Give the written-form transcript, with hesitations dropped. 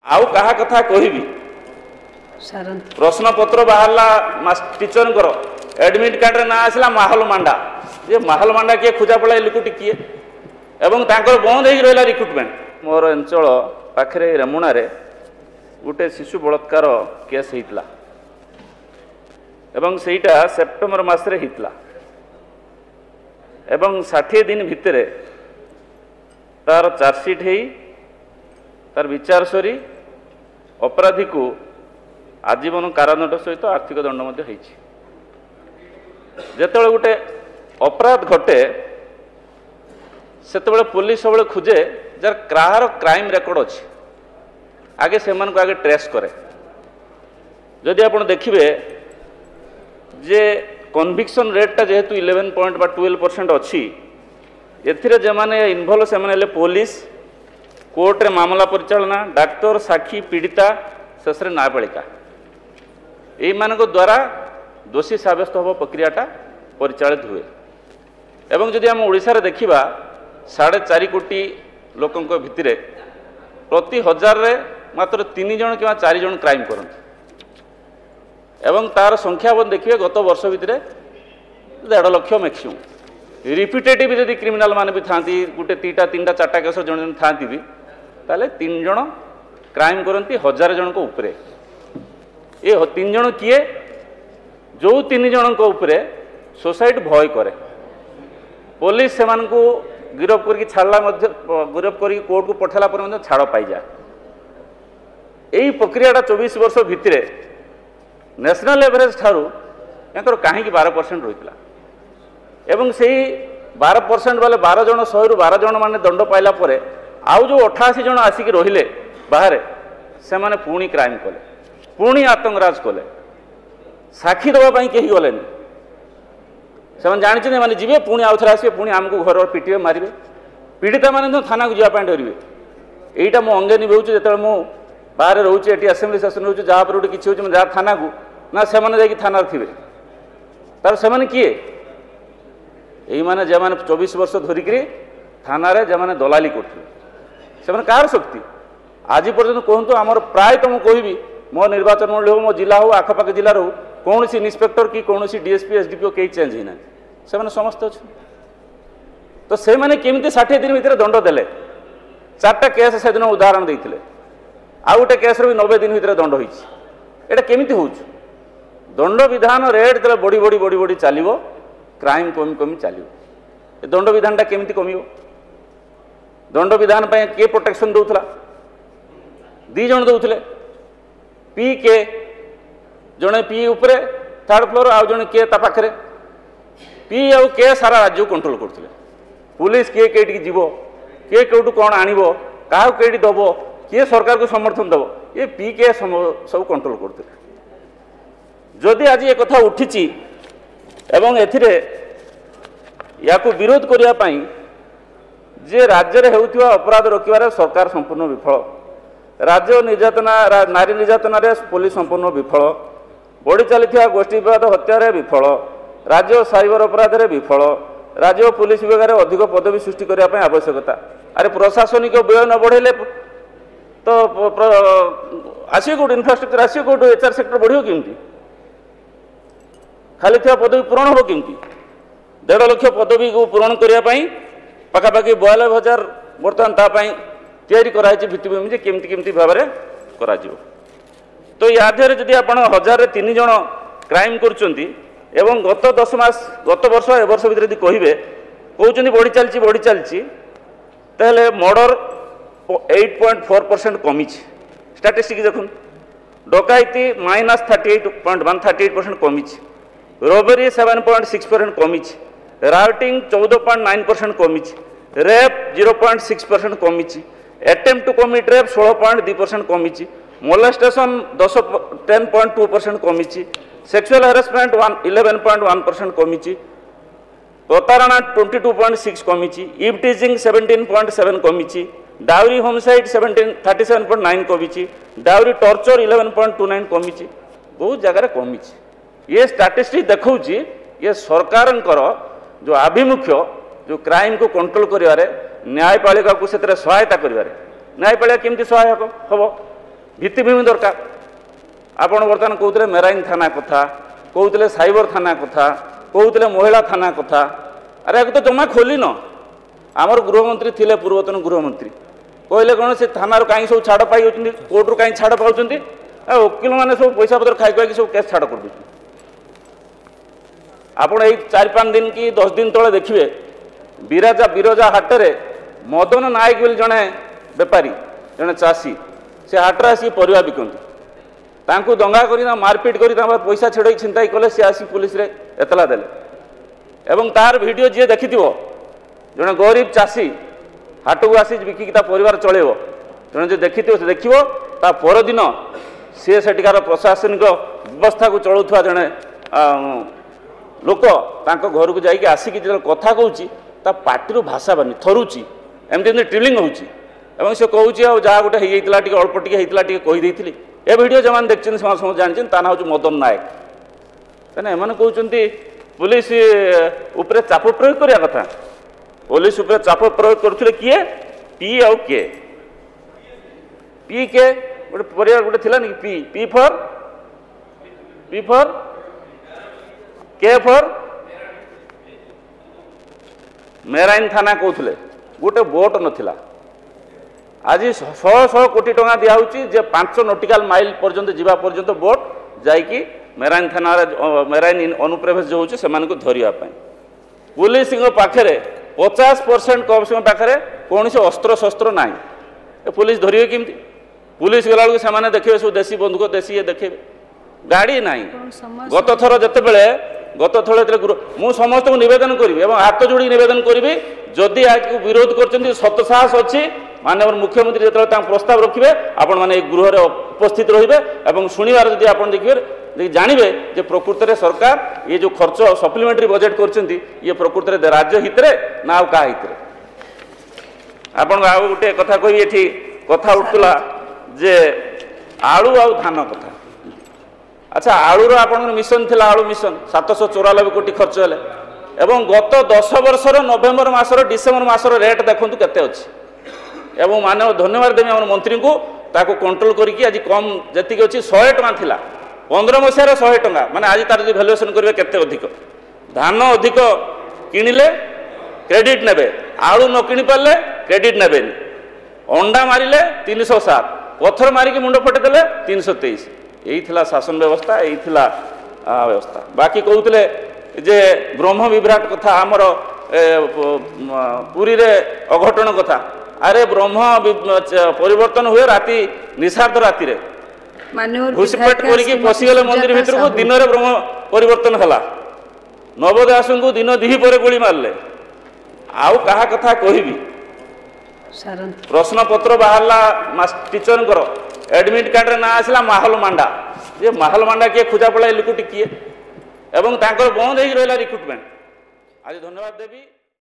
आउ कहा कथा कहबी प्रश्न पत्र बाहर टीचर एडमिट कार्ड ना आसला माहल मांडा ये माहल मांडा किए खोजा पड़ा लिकुटी किए एवं तांकर बंद हो रहा रिक्रुटमेंट मोर अंचल पाखे रेमुणा गोटे शिशु बलात्कार केस होता एवं सेटा सेप्टेम्बर मासरे होता एवं 60 दिन भितर तार चार्जसीट हो तार विचार सरी अपराधी को आजीवन कारादंड सहित आर्थिक दंड जिते गोटे अपराध घटे से पुलिस सब खोजे जार काहार क्राइम रेकर्ड अच्छी आगे से आगे ट्रेस करे जदि आप देखिए जे कन्विक्शन रेटा जेहेतु 11.12% अच्छी एने इनवल्व से पुलिस कोर्ट रे मामला परिचालना डाक्तर साक्षी पीड़िता शेष नाबालिका यही द्वारा दोषी सब्यस्त हम प्रक्रियाटा परिचालित हुए एवं जदि आम ओडिशा रे देखिबा 4.5 कोटी लोकों भितर प्रति 1000 रे मात्र 3 जन कि 4 जन क्राइम करते एवं तार संख्या देखिए गत वर्ष भितर 1.5 लाख मैक्सिमम रिपिटेटिव जदि क्रिमिनाल माने भी था गोटे 3टा 4टा केस जन जन था भी ताले 3 जन क्राइम करती 1000 जन को ऊपरे ये 3 जन किए जो 3 जन को ऊपरे सोसाइटी भय करे पुलिस से गिरफ करके छाड़ा गिरफ करके कोर्ट को पठाला पर छाड़ पाई जाए यही प्रक्रियाटा 24 वर्ष भितर नेशनल एवरेज ठारू यार कहीं 12% रही एवं से 12% वाले 12 जन 100 रु 12 जन मान दंड पाइला परे आउ जो 88 जन आसिक रहिले बाहर से माने पुणी क्राइम कले पुणी आतंकराज कले साक्षी देवाई कहीं गलेनि से जानते मैंने जी पुणी आउ थे आसवे पुणी आमको घर पिटे मारे पीड़िता मैंने थाना को जावाई डरवे यहीटा मो अंगे निभाऊँ जो मु बाहर रोचे ये आसेम्बली सेसन रोचे जहाँ पर गोटे किसी हो जा थाना को ना से थाना थे तार से किए यही मैंने जे मैंने 24 वर्ष धरिक थाना रे जे मैंने दलाली करते से कार शक्ति आज पर्यटन कहतु आमर प्राय तो मुझे कहबी मो निर्वाचन मंडल हो मो जिला हो आखपाख जिलार हो कौन सी इन्स्पेक्टर कि कौन सी डीएसपी एसडीपीओ कहीं चेंज होना से समस्त अच्छे तो से मैंने केमी 60 दिन भितर दंड देले 4टा केस से दिन उदाहरण देते आउ गोटे केस भी 90 दिन भितर दंड होटा केमी हो दंड विधान रेट जो बढ़ी बढ़ी बढ़ी बढ़ी चलो क्राइम कमी कमी चलो दंड विधानटा केमी कम दंड विधान किए प्रोटेक्शन दूसरा 2 जन दौले पी के जड़े पी उपरे 3rd फ्लोर आउ जड़े किए पाखे पी आउ के सारा राज्य को कंट्रोल करते पुलिस किए कई जीव किए कौटू कौन आणव क्या कई दब किए सरकार को समर्थन दब ये पी के सब कंट्रोल करते जदि आज ये कथा उठी एवं एथिरे याकू विरोध करने जे राज्य में होउथिबा अपराध रोकबार सरकार संपूर्ण विफल राज्य निर्यातना नारी निर्यातना पुलिस संपूर्ण विफल बढ़ी चली गोष्ठी विवाद हत्यार विफल राज्य साइबर अपराध विफल राज्य पुलिस विभाग में अधिक पदवी सृष्टि करने आवश्यकता अरे प्रशासनिक व्यय न बढ़ेले तो आसियो Kaut infrastructure आसियो Kaut HR sector बढ़ियो केमती खाली था पदवी पूरण हम केमती 1.5 लाख पदवी को पूरण करने पाखापाखि 92,000 बर्तमान तापाई तैयारी कराई भित्तिभूमि केमती केमती भाव में करा तो या जदि आप 1000 रे 3 जन क्राइम करुँच एवं गत 10 मास गत वर्ष ए वर्ष भर कहे कहते बढ़ी चलती तेल मर्डर 8.4% कमी स्टाटिस्टिक देखुन डकायती -38.138% कमी रोबरी 7.6% कमी राउटिंग 14.9% कमी रेप 0.6% कमी अटेम्प्ट टू कमिट रेप 16.2% कमी मोलेस्टेशन 10.2% कमी सेक्सुअल हेरासमेंट 11.1% कमी प्रतारणा 22.6 कमी इवटीजिंग 17.7 कमी डाउरी होमसाइड 37.9 कमी डाउरी टर्चर 11.29 कमी बहुत जगह कमी ये स्टाटिस्टिक देखा ये सरकार जो आभिमुख्य जो क्राइम को कंट्रोल करिवारे न्यायपालिका को से सहायता करिवारे न्यायपालिका केमती सहायक हम भित्तिभूमि दरकार आपण बर्तमान कहते मेराइन थाना कथा कहते साइबर थाना कथा कहते महिला थाना कथा अरे तो जमा खोलिन आमर गृहमंत्री थिले पूर्वतन गृहमंत्री कहले कौन से थाना कहीं सब छाड़ पाई कोर्टू कहीं छाड़ पाँच वकिल मैंने सब पैसा पत्र खाई खुआ सब केस छाड़ कर आपण यही 4-5 दिन कि 10 दिन तले देखिए बिरजा हाटरे मदन नायक बोली जड़े बेपारी जड़े चाषी से हाटर आसिक परिवा बिकती दंगा कर मारपिट कर पैसा छेड़ छिंताई कले सी आसी पुलिस रे एतला देले एवं तार वीडियो जी देखि जड़े गरीब चाषी हाट को आसी बिकिकी परिवार चलेब जड़े जो देखि से देखो ता परदिन सी सेठिकार प्रशासनिक व्यवस्था को चलाउथुवा जड़े लोक घर को जाइए आसिक जो कथा कहूँ पार्टी भाषा बानी थरुची एमती ट्रिलिंग हो कहूँ जहाँ गोटे होता टे अल्प टे कहीदी ए वीडियो जो देखते समस्त जानते ता ना हूँ मदन नायक कहना एम कहते पुलिस उपरे चाप प्रयोग करने कथा पुलिस उपरे चाप प्रयोग करते किए पी आउ किए पी के गोटे परिवार गोटे थिला नि पी पी फॉर के फॉर मेराइन थाना कहते गोटे बोट नथिला आज 100 कोटी टंका दिखाई जे 5 नॉटिकल माइल पर्यंत जीवा पर्यंत बोट जाइकी मेराइन थाना मेराइन अनुप्रवेश जो होचे सेमान को धरिया पाए पुलिस पाखरे 50% कम समय पाखरे कौन से अस्त्र शस्त्र ना पुलिस धरिए केमती पुलिस गला से देखिए सब देशी बंदूक देशी ये देखे गाड़ी ना गत थर जिते गत थर मु समस्त को निवेदन करी हाथ जोड़ी निवेदन करी जदि आपको विरोध कर सत साहस अच्छी माननीय मुख्यमंत्री जो प्रस्ताव रखिए आपण मैंने गृह में उपस्थित रे शुणवार जब आप देखिए जानवे जे प्रकृत में सरकार ये जो खर्च सप्लीमेंटरी बजेट कर ये प्रकृत में राज्य हित ना क्या हित आपन आउ गोटे कथा कही ये कथा उठुला जे आलू आउ धान कथा अच्छा आलूर आपण मिशन थिला आलू मिशन 794 कोटी खर्च हेले एवं गत 10 वर्षर नवेम्बर मासर डिसेम्बर मासर रेट देखु केते अछि एवं मानव धन्यवाद देवी आम मंत्री को ताको कंट्रोल करके आज कम जी अच्छी 100 टଙ୍କା थिला 15 मसीहार 100 टଙ୍କା माने आज तार जो भैल्युएसन करेंगे केते अधिक धान अधिक किणिले क्रेडिट नेबे आलू न किणी पारे क्रेडिट नेबे अंडा मारिले 307 पत्थर मारिकी मुंड फटेदेले 323 यही थिला शासन व्यवस्था यही थिला व्यवस्था बाकी कहते जे ब्रह्म विभ्राट कथा आमर पुरी रे अघटन कथा अरे ब्रह्म परिवर्तन हुए राति निषाद राति रे घुसपेट करके पशिगले मंदिर भितर को दिन रे ब्रह्म परिवर्तन हला नवदास को दिन दिही पर गोली मारले आउ कहा कथा कहबी प्रश्न पत्र बाहरला टीचर एडमिट कार्ड रे ना आसला माहल मांडा ये माहल मांडा किए खोजा पड़ा लुकुटी किए एवं बंद हो रहा रिक्रुटमेंट आज धन्यवाद देवी।